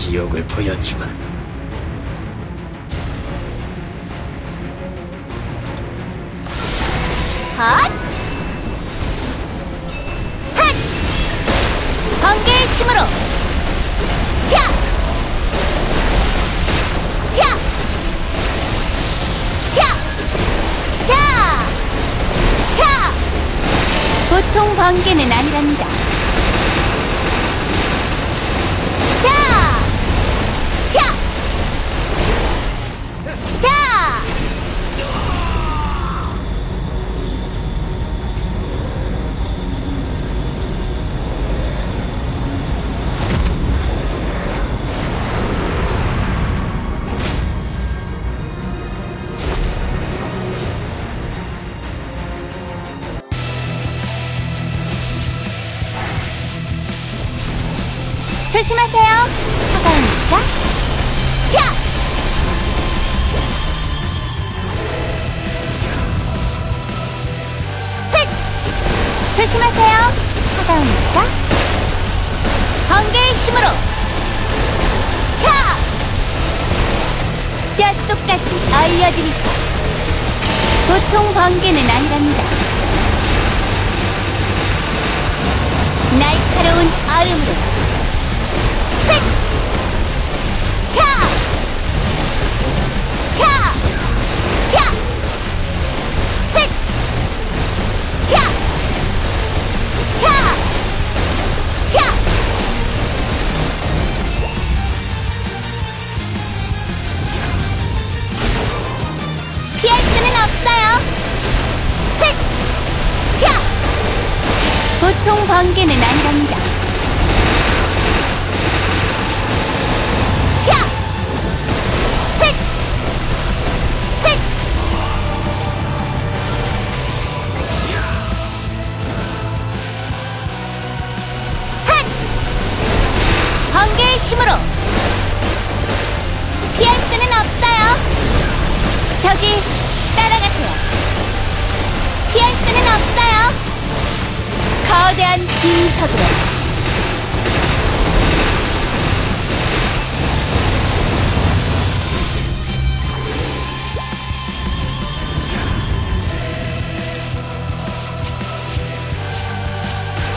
지옥을 보여주마. 헛! 핫! 번개의 힘으로! 차! 차! 차! 차! 차! 보통 번개는 아니랍니다. 차! 차! 차! 조심하세요. 차가우니까. 차! 휙! 조심하세요. 차가우니까. 번개의 힘으로. 차! 뼛속까지 알려드리죠. 보통 번개는 아니랍니다. 날카로운 얼음으로. 휙! 차! 차! 차! 휙! 차! 차! 차! 피할 수는 없어요. 휙! 차! 보통 번개는 아니랍니다. 차! 휙! 휙! 핫! 번개의 힘으로! 피할 수는 없어요. 저기 따라가세요. 피할 수는 없어요. 거대한 빈석으로.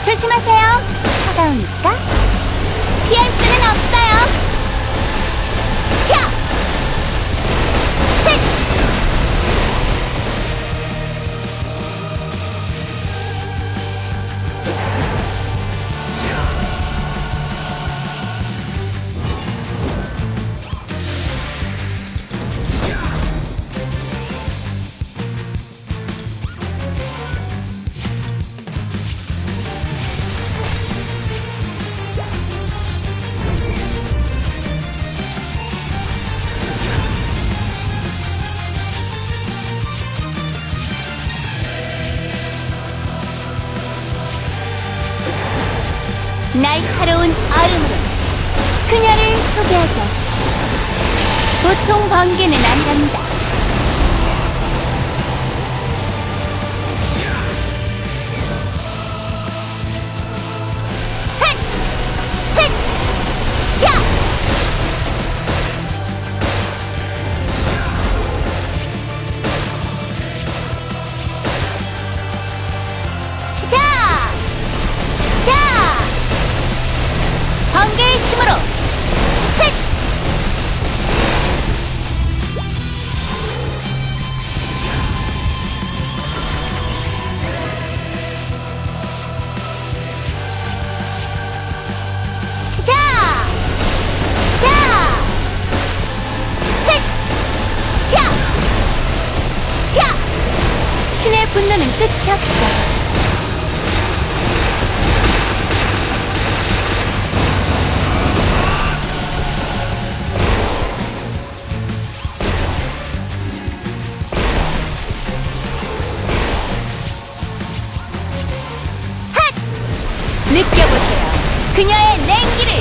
조심하세요. 차가우니까. 피할 수는 없어요. 차! 휙! 날카로운 얼음으로 그녀를 소개하죠. 보통 번개는 아니랍니다. 핫! 휙! 차! 차! 차! 번개의 힘으로. 휙! 차! 차! 휙! 차! 차! 신의 분노는 끝이 없죠. 느껴보세요. 그녀의 냉기를.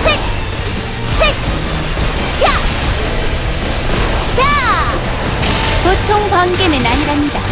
휙! 휙! 차! 차! 보통 번개는 아니랍니다.